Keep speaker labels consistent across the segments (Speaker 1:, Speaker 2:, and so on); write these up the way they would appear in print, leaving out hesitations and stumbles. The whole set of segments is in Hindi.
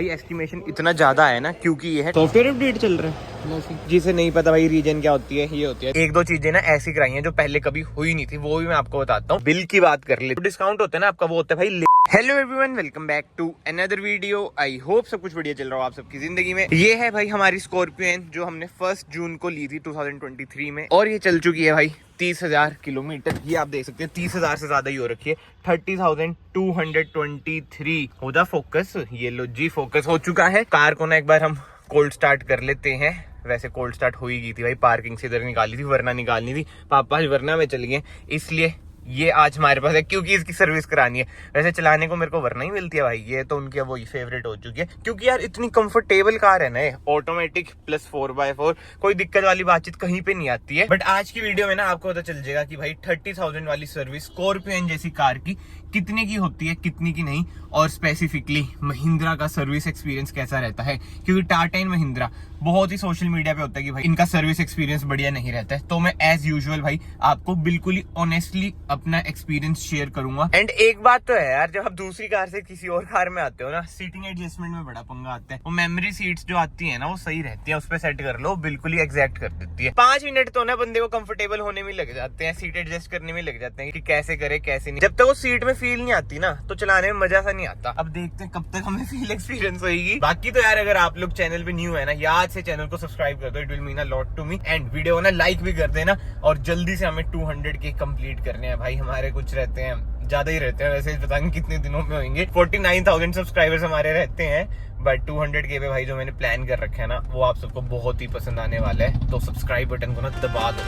Speaker 1: भाई एस्टिमेशन इतना ज्यादा है ना क्योंकि ये है सॉफ्टवेयर अपडेट चल रहा है। जिसे नहीं पता भाई रीजन क्या होती है, ये होती है एक दो चीजें ना ऐसी कराई हैं जो पहले कभी हुई नहीं थी, वो भी मैं आपको बताता हूँ। बिल की बात कर ले तो डिस्काउंट होता है ना आपका, वो होता है भाई। Hello everyone, welcome back to another video. I hope सब कुछ बढ़िया चल रहा हो आप सबकी जिंदगी में। ये है भाई हमारी स्कॉर्पियो एन जो हमने 1 जून को ली थी 2023 में, और ये चल चुकी है भाई 30,000 किलोमीटर। ये आप देख सकते हैं 30,000 से ज्यादा ही हो रखी है। 30,223 हो जा फोकस। ये लो जी, फोकस हो चुका है। कार को ना एक बार हम कोल्ड स्टार्ट कर लेते हैं। वैसे कोल्ड स्टार्ट हो ही गई थी भाई, पार्किंग से इधर निकाली थी, वरना निकालनी थी। पापा वरना में चल गए, इसलिए ये आज हमारे पास है क्योंकि इसकी सर्विस करानी है। वैसे चलाने को मेरे को वरना ही मिलती है भाई, ये तो उनकी वही फेवरेट हो चुकी है क्योंकि यार इतनी कंफर्टेबल कार है ना, ऑटोमेटिक प्लस 4x4, कोई दिक्कत वाली बातचीत कहीं पे नहीं आती है। बट आज की वीडियो में ना आपको पता चल जाएगा कि भाई 30,000 वाली सर्विस स्कॉर्पियो एन जैसी कार की कितने की होती है, कितनी की नहीं, और स्पेसिफिकली महिंद्रा का सर्विस एक्सपीरियंस कैसा रहता है। क्योंकि टाटा एंड महिंद्रा बहुत ही सोशल मीडिया पे होता है कि भाई इनका सर्विस एक्सपीरियंस बढ़िया नहीं रहता है, तो मैं एज यूजुअल भाई आपको बिल्कुल ही ऑनेस्टली अपना एक्सपीरियंस शेयर करूंगा। एंड एक बात तो है यार, जब आप दूसरी कार से किसी और कार में आते हो ना, सीटिंग एडजस्टमेंट में बड़ा पंगा आता है। वो मेमोरी सीट्स जो आती है ना वो सही रहती है, उस पर सेट कर लो, बिल्कुल ही एग्जैक्ट कर देती है। 5 मिनट तो ना बंदे को कंफर्टेबल होने में लग जाते हैं, सीट एडजस्ट करने में लग जाते हैं कि कैसे करे कैसे नहीं। जब तक वो सीट में फील नहीं आती ना तो चलाने में मजा सा नहीं आता। अब देखते हैं कब तक हमें फील एक्सपीरियंस होगी। बाकी तो यार अगर आप लोग चैनल पे न्यू है ना, याद से चैनल को सब्सक्राइब कर दो, it will mean a lot to me. And video को ना लाइक भी कर देना, और जल्दी से हमें 200 के कंप्लीट करने हैं भाई। हमारे कुछ रहते हैं, ज्यादा ही रहते हैं वैसे, पता नहीं कितने दिनों में होंगे। 49,000 सब्सक्राइबर्स हमारे रहते हैं, बट 200 के पे भाई जो मैंने प्लान कर रखा है ना, वो आप सबको बहुत ही पसंद आने वाला है। तो सब्सक्राइब बटन को ना दबा दो।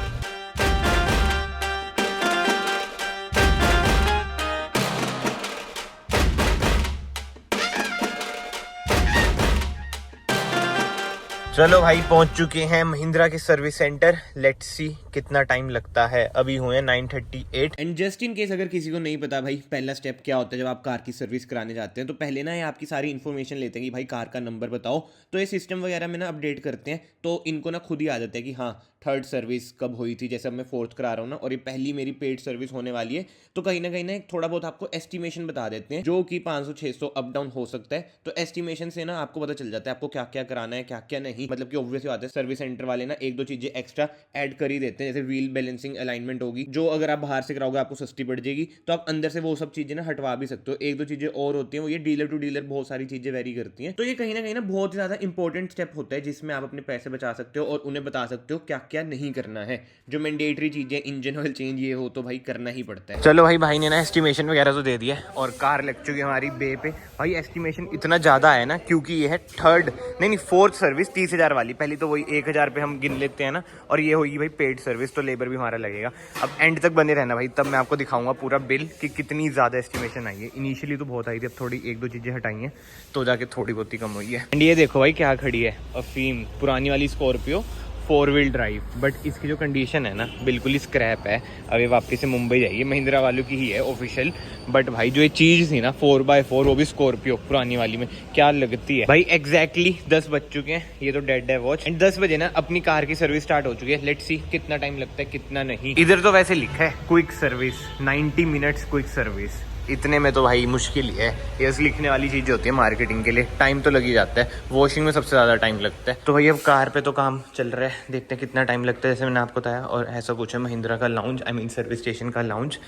Speaker 1: चलो भाई पहुंच चुके हैं महिंद्रा के सर्विस सेंटर। लेट्स सी कितना टाइम लगता है। अभी हुए 9:38। एंड जस्ट इन केस अगर किसी को नहीं पता भाई पहला स्टेप क्या होता है जब आप कार की सर्विस कराने जाते हैं, तो पहले ना ये आपकी सारी इन्फॉर्मेशन लेते हैं कि भाई कार का नंबर बताओ। तो ये सिस्टम वगैरह में ना अपडेट करते हैं, तो इनको ना खुद ही आ जाता है कि हाँ 3rd सर्विस कब हुई थी। जैसे अब मैं 4th करा रहा हूँ ना, और ये पहली मेरी पेड सर्विस होने वाली है, तो कहीं ना एक थोड़ा बहुत आपको एस्टिमेशन बता देते हैं, जो कि 500-600 अप डाउन हो सकता है। तो एस्टिमेशन से ना आपको पता चल जाता है आपको क्या क्या कराना है, क्या क्या नहीं। मतलब कि ऑब्वियस बात है, सर्विस सेंटर वाले ना 1-2 चीजें एक्स्ट्रा ऐड कर ही देते हैं। जैसे व्हील बैलेंसिंग अलाइनमेंट होगी, जो अगर आप बाहर से कराओगे आपको सस्ती पड़ जाएगी, तो आप अंदर से वो सब चीजें ना हटवा भी सकते हो। 1-2 चीजें और होती हैं, वो ये डीलर टू डीलर बहुत सारी चीजें वेरी करती हैं। तो ये कहीं ना बहुत ज्यादा इंपॉर्टेंट स्टेप होता है, जिसमें आप अपने पैसे बचा सकते हो और उन्हें बता सकते हो क्या क्या नहीं करना है। जो मैंडेटरी चीजें, इंजन ऑयल चेंज ये हो तो भाई करना ही पड़ता है। चलो भाई ने ना एस्टिमेशन वगैरह तो दे दिया, और कार लग चुकी है हमारी बे पे। भाई एस्टिमेशन इतना ज्यादा है ना क्योंकि ये है 4th सर्विस 30,000 वाली। पहली तो वही 1,000 पे हम गिन लेते हैं ना, और ये होगी भाई पेड सर्विस, तो लेबर भी हमारा लगेगा। अब एंड तक बने रहना भाई, तब मैं आपको दिखाऊंगा पूरा बिल कि कितनी ज्यादा एस्टिमेशन आई है। इनिशियली तो बहुत आई थी, अब थोड़ी 1-2 चीजें हटाई हैं तो जाके थोड़ी बहुत ही कम हुई है। एंड ये देखो भाई क्या खड़ी है, अफीम पुरानी वाली स्कॉर्पियो 4 व्हील ड्राइव। बट इसकी जो कंडीशन है ना बिल्कुल ही स्क्रैप है। अब ये वापस से मुंबई जाइए, महिंद्रा वालों की ही है ऑफिशियल। बट भाई जो ये चीज़ थी ना 4x4, वो भी स्कॉर्पियो पुरानी वाली में, क्या लगती है भाई। एग्जैक्टली 10 बज चुके हैं, ये तो डेड है वॉच। एंड 10 बजे ना अपनी कार की सर्विस स्टार्ट हो चुकी है। लेट्स सी कितना टाइम लगता है कितना नहीं। इधर तो वैसे लिखा है quick service, 90 minutes quick service. इतने में तो भाई मुश्किल ही है, ये लिखने वाली चीज़ें होती है मार्केटिंग के लिए। टाइम तो लग ही जाता है, वॉशिंग में सबसे ज़्यादा टाइम लगता है। तो भाई अब कार पे तो काम चल रहा है, देखते हैं कितना टाइम लगता है। जैसे मैंने आपको बताया, और ऐसा कुछ है महिंद्रा का lounge, I mean service station का लाउंज।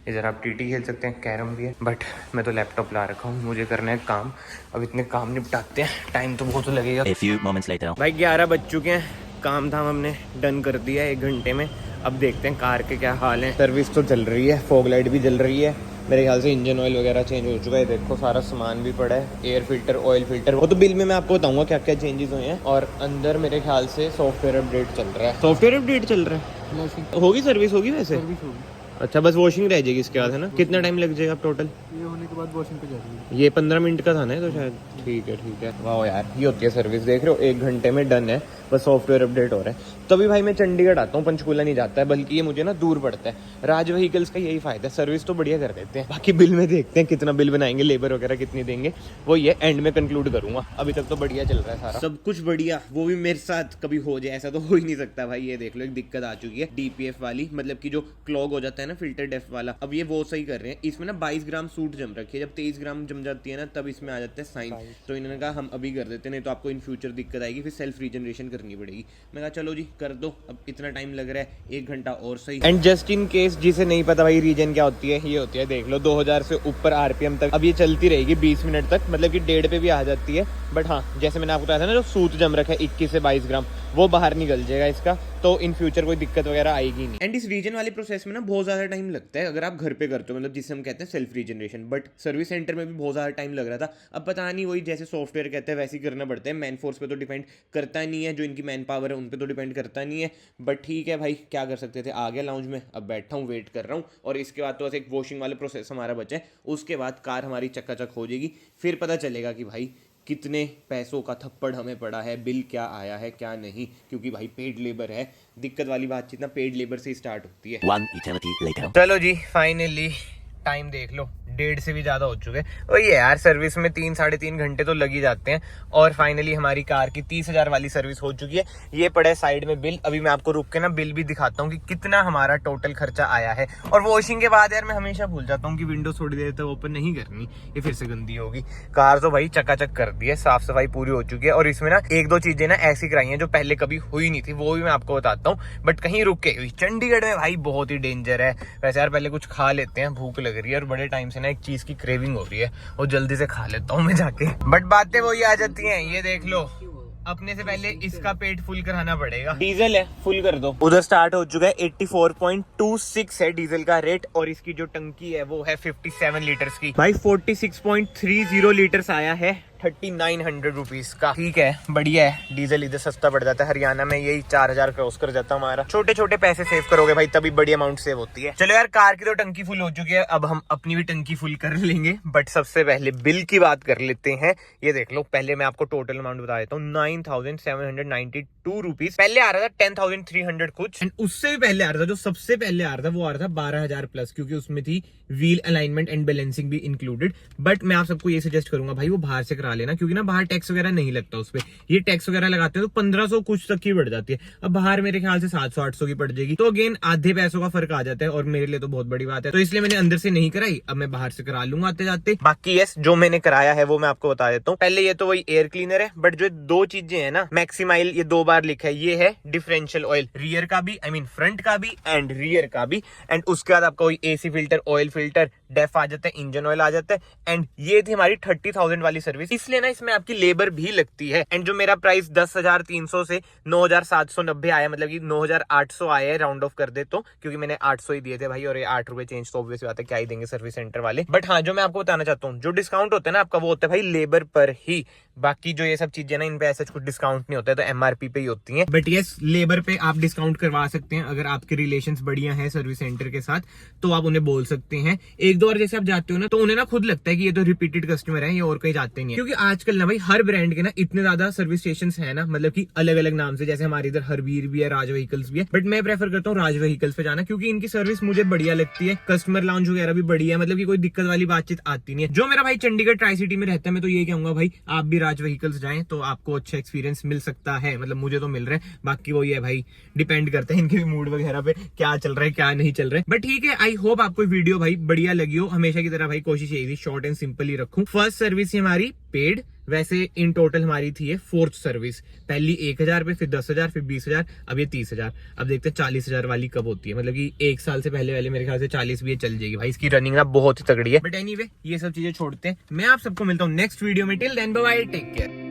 Speaker 1: इधर आप टीटी खेल सकते हैं, कैरम भी है। बट मैं तो लैपटॉप ला रखा हूँ, मुझे करना है काम। अब इतने काम निपटाते हैं, टाइम तो बहुत लगेगा। A few moments later. भाई 11 बज चुके हैं, काम धाम हमने डन कर दिया है 1 घंटे में। अब देखते हैं कार के क्या हाल है। सर्विस तो चल रही है, फॉग लाइट भी जल रही है, मेरे ख्याल से इंजन ऑयल वगैरह चेंज हो चुका है। देखो सारा सामान भी पड़ा है, एयर फिल्टर, ऑयल फिल्टर, वो तो बिल में मैं आपको बताऊंगा क्या क्या चेंजेस हुए हैं। और अंदर मेरे ख्याल से सॉफ्टवेयर अपडेट चल रहा है। सॉफ्टवेयर अपडेट चल रहा है, होगी सर्विस, होगी वैसे सर्विस होगी। अच्छा, बस वॉशिंग रह जाएगी इसके बाद, है ना? कितना टाइम लग जाएगा टोटल?
Speaker 2: ये होने के बाद वॉशिंग पे जाएगी।
Speaker 1: ये 15 मिनट का था ना तो शायद। ठीक है। वाह यार, ये होती है सर्विस, देख रहे हो 1 घंटे में डन है, बस सॉफ्टवेयर अपडेट हो रहा है। तभी भाई मैं चंडीगढ़ आता हूँ, पंचकूला नहीं जाता है, बल्कि ये मुझे ना दूर पड़ता है। राज व्हीकल्स का यही फायदा है, सर्विस तो बढ़िया कर देते हैं। बाकी बिल में देखते हैं कितना बिल बनाएंगे, लेबर वगैरह कितनी देंगे, वो ये एंड में कंक्लूड करूंगा। अभी तक तो बढ़िया चल रहा है सारा, सब कुछ बढ़िया। वो भी मेरे साथ कभी हो जाए ऐसा तो हो ही नहीं सकता भाई। ये देख लो एक दिक्कत आ चुकी है DPF वाली, मतलब कि जो क्लॉग हो जाता है ना फिल्टर डेफ वाला, अब ये वो सही कर रहे हैं। इसमें ना 22 ग्राम सूट जम रखी है, जब 23 ग्राम जम जाती है ना तब इसमें आ जाता है साइन। तो इन्होंने कहा हम अभी कर देते, नहीं तो आपको इन फ्यूचर दिक्कत आएगी, फिर सेल्फ रीजनरेशन करनी पड़ेगी। मैं कहा चलो जी कर दो, अब इतना टाइम लग रहा है, 1 घंटा और सही। एंड जस्ट इन केस जिसे नहीं पता भाई रीजन क्या होती है, ये होती है देख लो 2000 से ऊपर RPM तक। अब ये चलती रहेगी 20 मिनट तक, मतलब कि 1.5 पे भी आ जाती है। बट हाँ, जैसे मैंने आपको बताया था ना, जो सूत जम रखा है 21 से 22 ग्राम, वो बाहर निकल जाएगा इसका, तो इन फ्यूचर कोई दिक्कत वगैरह आएगी नहीं। एंड इस रीजन वाले प्रोसेस में ना बहुत ज्यादा टाइम लगता है अगर आप घर पे करते हो, मतलब जिसे हम कहते हैं self regeneration. But service centre में भी बहुत ज्यादा टाइम लग रहा था। अब पता नहीं वही जैसे सॉफ्टवेयर कहते हैं वैसे ही करना पड़ता है, मैन फोर्स पे तो डिपेंड करता नहीं है, जो इनकी मैन पावर है उन पे तो डिपेंड करता नहीं है। बट ठीक है भाई, क्या कर सकते थे। आ गया लाउंज में, अब बैठा हूँ, वेट कर रहा हूँ, और इसके बाद तो बस एक वॉशिंग वाले प्रोसेस हमारा बचा है। उसके बाद कार हमारी चकाचक हो जाएगी, फिर पता चलेगा कि भाई कितने पैसों का थप्पड़ हमें पड़ा है, बिल क्या आया है क्या नहीं, क्योंकि भाई पेड लेबर है। दिक्कत वाली बातचीत ना पेड लेबर से ही स्टार्ट होती है।
Speaker 3: 1 eternity later.
Speaker 1: चलो जी, फाइनली टाइम देख लो, 1.5 से भी ज़्यादा हो चुके हैं। वही है यार, सर्विस में 3-3.5 घंटे तो लग ही जाते हैं। और फाइनली हमारी कार की 30,000 वाली सर्विस हो चुकी है। ये पड़ा है साइड में बिल, अभी मैं आपको रुक के ना बिल भी दिखाता हूँ कि कितना हमारा टोटल खर्चा आया है। और वॉशिंग के बाद यार मैं हमेशा भूल जाता हूँ कि विंडो थोड़ी देर तक ओपन नहीं करनी, ये फिर से गंदी होगी। कार तो भाई चकाचक कर दी है, साफ सफाई पूरी हो चुकी है। और इसमें ना 1-2 चीजें ना ऐसी कराई हैं जो पहले कभी हुई नहीं थी, वो भी मैं आपको बताता हूँ। बट कहीं रुक के हुई, चंडीगढ़ में भाई बहुत ही डेंजर है। वैसे यार पहले कुछ खा लेते हैं, भूख लग रही है, और बड़े टाइम से ना एक चीज की क्रेविंग हो रही है, और जल्दी से खा लेता हूँ मैं जाके। बट बातें वही आ जाती हैं, ये देख लो, अपने से पहले इसका पेट फुल कराना पड़ेगा। डीजल है, फुल कर दो। उधर स्टार्ट हो चुका है, 84.26 है डीजल का रेट, और इसकी जो टंकी है वो है 57 लीटर्स की। भाई 46.30 लीटर्स आया है 3900 रुपीज का। ठीक है, बढ़िया है, डीजल इधर सस्ता पड़ जाता है। हरियाणा में यही 4000 क्रॉस कर जाता है हमारा। छोटे छोटे पैसे सेव करोगे भाई, तभी बड़ी अमाउंट सेव होती है। चलो यार, कार की तो टंकी फुल हो चुकी है, अब हम अपनी भी टंकी फुल कर लेंगे। बट सबसे पहले बिल की बात कर लेते हैं। ये देख लो, पहले मैं आपको टोटल अमाउंट बता देता हूँ, 9792 रुपीज। पहले आ रहा था 10,300 कुछ, एंड उससे भी पहले आ रहा था, जो सबसे पहले आ रहा था वो आ रहा था 12,000 प्लस, क्योंकि उसमें थी व्हील अलाइनमेंट एंड बैलेंसिंग भी इंक्लूडेड। बट मैं आप सबको ये सजेस्ट करूंगा भाई, वो बाहर से करा लेना, क्योंकि ना बाहर टैक्स वगैरह नहीं लगता उस पे। ये टैक्स वगैरह लगाते हैं तो 1500 कुछ तक की बढ़ जाती है। अब बाहर मेरे ख्याल से 700-800 की पड़ जाएगी, तो अगेन आधे पैसों का फर्क आ जाता है, और मेरे लिए तो बहुत बड़ी बात है। तो इसलिए मैंने अंदर से नहीं कराई, अब मैं बाहर से करा लूंगा आते जाते। बाकी यस, जो मैंने कराया है वो मैं आपको बता देता हूँ। पहले ये तो वही एयर क्लीनर है, बट जो 2 चीजें है ना, मैक्सिमाइल, ये 2 बार लिखा है, ये है डिफरेंशियल ऑयल, रियर का भी, आई मीन फ्रंट का भी एंड रियर का भी। एंड उसके बाद आपका वही AC filter, oil filter, DEF आ जाता है, इंजन ऑयल आ जाता है। एंड ये थी हमारी 30,000 वाली सर्विस, इसलिए ना इसमें आपकी लेबर भी लगती है। एंड जो मेरा प्राइस 10,300 से 9,790 आया, मतलब कि 9,800 आया है, राउंड ऑफ कर दे तो, क्योंकि मैंने 800 ही दिए थे भाई, और ये 8 रुपए चेंज तो ऑब्वियस बात है, क्या ही देंगे सर्विस सेंटर वाले। बट हाँ, जो मैं आपको बताना चाहता हूँ, जो डिस्काउंट होता है ना आपका, वो होता है भाई लेबर पर ही। बाकी जो ये सब चीजें ना, इन पे ऐसा कुछ डिस्काउंट नहीं होता है, तो MRP पे ही होती है। बट यस, लेबर पे आप डिस्काउंट करवा सकते हैं अगर आपके रिलेशंस बढ़िया है सर्विस सेंटर के साथ, तो आप उन्हें बोल सकते हैं। 1-2 बार जैसे आप जाते हो ना, तो उन्हें ना खुद लगता है कि ये तो रिपीटेड कस्टमर है, ये और कहीं जाते नहीं है। क्योंकि आजकल ना भाई हर ब्रांड के ना इतने ज्यादा सर्विस स्टेशन है ना, मतलब कि अलग अलग नाम से, जैसे हमारे इधर हरवीर भी है, राज व्हीकल्स भी है। बट मैं प्रेफर करता हूँ राज व्हीकल्स पे जाना, क्योंकि इनकी सर्विस मुझे बढ़िया लगती है। कस्टमर लाउंज वगैरह भी बढ़िया है, मतलब कि कोई दिक्कत वाली बातचीत आती नहीं है। जो मेरा भाई चंडीगढ़ ट्राई सिटी में रहता है, मैं तो ये कहूंगा भाई, आप भी राज व्हीकल्स जाएं, तो आपको अच्छा एक्सपीरियंस मिल सकता है। मतलब मुझे तो मिल रहा है, बाकी वो ये है भाई, डिपेंड करता है इनके भी मूड वगैरह पे, क्या चल रहा है क्या नहीं चल रहा है। बट ठीक है, आई होप आपको वीडियो भाई बढ़िया लगी हो। हमेशा की तरह भाई कोशिश यही थी, शॉर्ट एंड सिंपल ही रखूं। फर्स्ट सर्विस हमारी पेड, वैसे इन टोटल हमारी थी ये 4th सर्विस। पहली 1,000 पे, फिर 10,000, फिर 20,000, अब ये 30,000। अब देखते हैं 40,000 वाली कब होती है, मतलब कि 1 साल से पहले वाले मेरे ख्याल से 40 भी ये चल जाएगी भाई। इसकी रनिंग ना बहुत ही तगड़ी है। बट एनीवे, ये सब चीजें छोड़ते हैं, मैं आप सबको मिलता हूँ नेक्स्ट वीडियो में। Till then bye bye, take care.